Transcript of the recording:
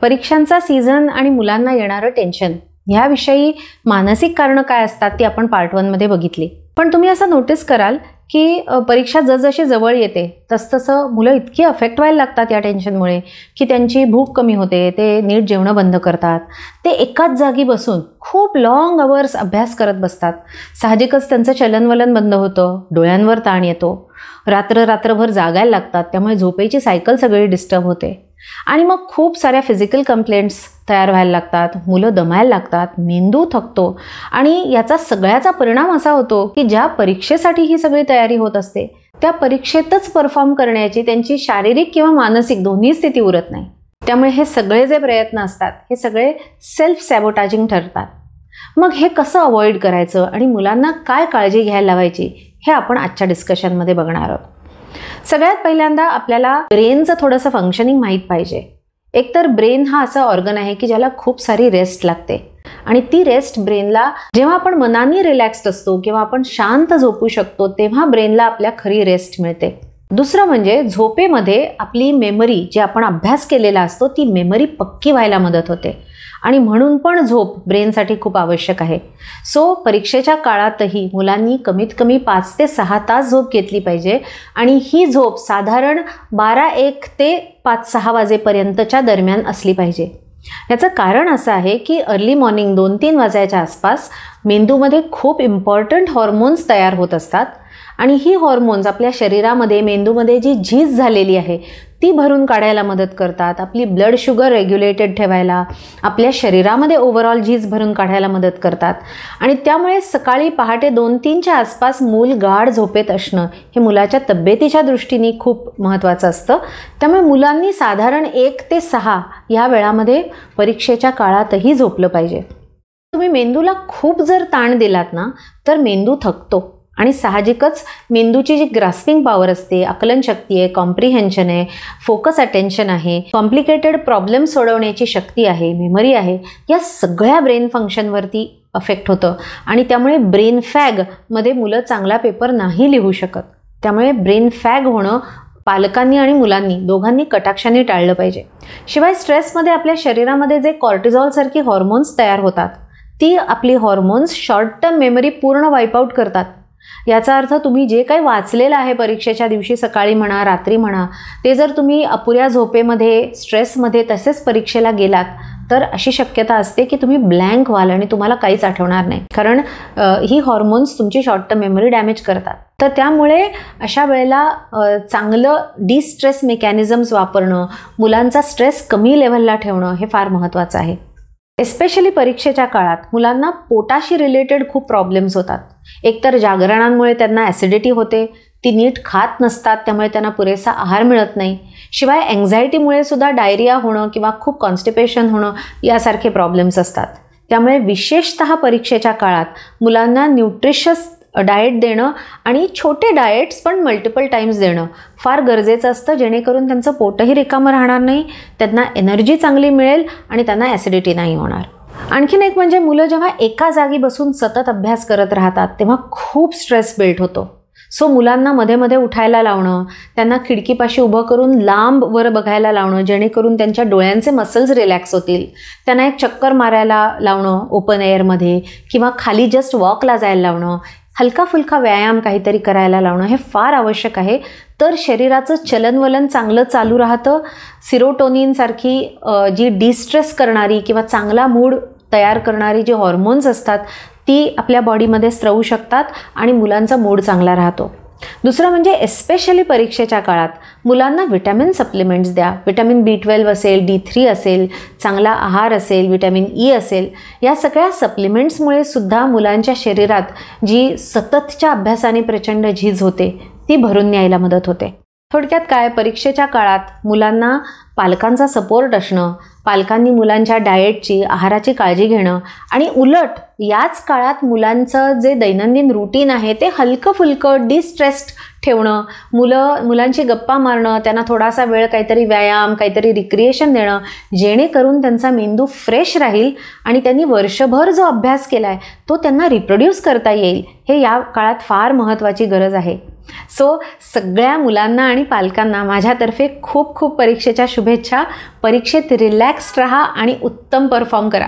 परीक्षांचा सीझन आणि मुलांना येणारं टेन्शन ह्याविषयी मानसिक कारणं काय असतात ती आपण पार्ट 1 मध्ये बघितली. पण तुम्ही असं नोटीस कराल की परीक्षा जसजशी जवळ येते तसतसं मुलं इतकी अफेक्ट व्हायला लागतात या टेन्शनमुळे की त्यांची भूक कमी होते, ते नीट जेवणं बंद करतात, ते एकाच जागी बसून खूप लॉंग अवर्स अभ्यास करत बसतात. साहजिकच त्यांचं चलनवलन बंद होतं, डोळ्यांवर ताण येतो, रात्रभर जागायला लागतात, त्यामुळे झोपेची सायकल सगळी डिस्टर्ब होते आणि मग खूप साऱ्या फिजिकल कंप्लेंट्स तयार व्हायला लागतात, मुलं दमायला लागतात, मेंदू थकतो आणि याचा सगळ्याचा परिणाम असा होतो की ज्या परीक्षेसाठी ही सगळी तयारी होत असते त्या परीक्षेतच परफॉर्म करण्याची त्यांची शारीरिक किंवा मानसिक दोन्ही स्थिती उरत नाही. त्यामुळे हे सगळे जे प्रयत्न असतात हे सगळे सेल्फ सॅबोटाजिंग ठरतात. मग हे कसं अवॉइड करायचं आणि मुलांना काय काळजी घ्यायला लावायची हे आपण आजच्या डिस्कशनमध्ये बघणार आहोत. सगळ्यात पहिल्यांदा आपल्याला ब्रेनचं थोडंसं फंक्शनिंग माहीत पाहिजे. एकतर ब्रेन हा असं ऑर्गन आहे की ज्याला खूप सारी रेस्ट लागते आणि ती रेस्ट ब्रेनला जेव्हा आपण मनाने रिलॅक्स्ड असतो किंवा आपण शांत झोपू शकतो तेव्हा ब्रेनला आपल्या खरी रेस्ट मिळते. दुसरं म्हणजे झोपेमध्ये आपली मेमरी जी आपण अभ्यास केलेला असतो ती मेमरी पक्की व्हायला मदत होते आणि म्हणून पण झोप ब्रेनसाठी खूप आवश्यक आहे. सो परीक्षेच्या काळातही मुलांनी कमीत कमी 5 ते 6 तास झोप घेतली पाहिजे आणि ही झोप साधारण 12-1 ते 5-6 वाजेपर्यंतच्या दरम्यान असली पाहिजे. याचं कारण असं आहे की अर्ली मॉर्निंग 2-3 वाजायच्या आसपास मेंदूमध्ये खूप इम्पॉर्टंट हॉर्मोन्स तयार होत असतात आणि ही हॉर्मोन्स आपल्या शरीरामध्ये मेंदूमध्ये जी झीज झालेली आहे ती भरून काढायला मदत करतात, आपली ब्लड शुगर रेग्युलेटेड ठेवायला, आपल्या शरीरामध्ये ओव्हरऑल झीज भरून काढायला मदत करतात आणि त्यामुळे सकाळी पहाटे 2-3च्या आसपास मूल गाढ झोपेत असणं हे मुलाच्या तब्येतीच्या दृष्टीने खूप महत्त्वाचं असतं. त्यामुळे मुलांनी साधारण 1 ते 6 या वेळामध्ये परीक्षेच्या काळातही झोपलं पाहिजे. तुम्ही मेंदूला खूप जर ताण दिलात ना तर मेंदू थकतो आणि साहजिकच मेंदूची जी ग्रास्पिंग पॉवर असते, आकलन शक्ती आहे, कॉम्प्रिहेन्शन आहे, फोकस अटेन्शन आहे, कॉम्प्लिकेटेड प्रॉब्लेम सोडवण्याची शक्ती आहे, मेमरी आहे, या सगळ्या ब्रेन फंक्शनवरती अफेक्ट होतं आणि त्यामुळे ब्रेन फॅगमध्ये मुलं चांगला पेपर नाही लिहू शकत. त्यामुळे ब्रेन फॅग होणं पालकांनी आणि मुलांनी दोघांनी कटाक्षाने टाळलं पाहिजे. शिवाय स्ट्रेसमध्ये आपल्या शरीरामध्ये जे कॉर्टिझॉलसारखी हॉर्मोन्स तयार होतात ती आपली हॉर्मोन्स शॉर्ट टर्म मेमरी पूर्ण वाईपआउट करतात. याचा अर्थ तुम्ही जे काही वाचलेलं आहे परीक्षेच्या दिवशी सकाळी म्हणा रात्री म्हणा ते जर तुम्ही अपुऱ्या झोपेमध्ये स्ट्रेसमध्ये तसेच परीक्षेला गेलात तर अशी शक्यता असते की तुम्ही ब्लँक व्हाल आणि तुम्हाला काहीच आठवणार नाही, कारण ही हॉर्मोन्स तुमची शॉर्ट टर्म मेमरी डॅमेज करतात. तर त्यामुळे अशा वेळेला चांगलं डिस्ट्रेस मेकॅनिझम्स वापरणं, मुलांचा स्ट्रेस कमी लेव्हलला ठेवणं हे फार महत्त्वाचं आहे. एस्पेशली परीक्षेच्या काळात मुलांना पोटाशी रिलेटेड खूप प्रॉब्लेम्स होतात. एकतर जागरणांमुळे त्यांना ॲसिडिटी होते, ती नीट खात नसतात त्यामुळे त्यांना पुरेसा आहार मिळत नाही. शिवाय अँक्झायटीमुळे सुद्धा डायरिया होणं किंवा खूप कॉन्स्टिपेशन होणं यासारखे प्रॉब्लेम्स असतात. त्यामुळे विशेषतः परीक्षेच्या काळात मुलांना न्यूट्रिशियस डाएट देणं आणि छोटे डाएट्स पण मल्टिपल टाइम्स देणं फार गरजेचं असतं, जेणेकरून त्यांचं पोटही रिकामं राहणार नाही, त्यांना एनर्जी चांगली मिळेल आणि त्यांना ॲसिडिटी नाही होणार. आणखीन एक म्हणजे मुलं जेव्हा एका जागी बसून सतत अभ्यास करत राहतात तेव्हा खूप स्ट्रेस बिल्ड होतो. सो मुलांना मध्ये मध्ये उठायला लावणं, त्यांना खिडकीपाशी उभं करून लांब वर बघायला लावणं जेणेकरून त्यांच्या डोळ्यांचे मसल्स रिलॅक्स होतील, त्यांना एक चक्कर मारायला लावणं ओपन एअरमध्ये किंवा खाली जस्ट वॉकला जायला लावणं, हलका फुलका व्यायाम काहीतरी करायला लावणं हे फार आवश्यक आहे. तर शरीराचं चलनवलन चांगलं चालू राहतं. सिरोटोनिनसारखी जी डिस्ट्रेस करणारी किंवा चांगला मूड तयार करणारी जी हॉर्मोन्स असतात ती आपल्या बॉडीमध्ये स्त्रवू शकतात आणि मुलांचा मूड चांगला राहतो. दुसरं म्हणजे एस्पेशली परीक्षेच्या काळात मुलांना विटॅमिन सप्लिमेंट्स द्या. विटॅमिन B12 असेल, D3 असेल, चांगला आहार असेल, विटॅमिन E असेल, या सगळ्या सप्लिमेंट्समुळे सुद्धा मुलांच्या शरीरात जी सततच्या अभ्यासाने प्रचंड झीज होते ती भरून न्यायला मदत होते. थोडक्यात काय, परीक्षेच्या काळात मुलांना पालकांचा सपोर्ट असणं, पालकांनी मुलांच्या डाएटची, आहाराची काळजी घेणं आणि उलट याच काळात मुलांचं जे दैनंदिन रुटीन आहे ते हलकं फुलकं डिस्ट्रेस्ड ठेवणं, मुलांची गप्पा मारणं, त्यांना थोडासा वेळ काहीतरी व्यायाम, काहीतरी रिक्रिएशन देणं, जेणेकरून त्यांचा मेंदू फ्रेश राहील आणि त्यांनी वर्षभर जो अभ्यास केला आहे तो त्यांना रिप्रोड्यूस करता येईल, हे या काळात फार महत्त्वाची गरज आहे. सो सगळ्या मुलांना आणि पालकांना माझ्यातर्फे खूप खूप परीक्षेच्या शुभेच्छा. परीक्षेत रिलॅक्स्ड राहा आणि उत्तम परफॉर्म करा.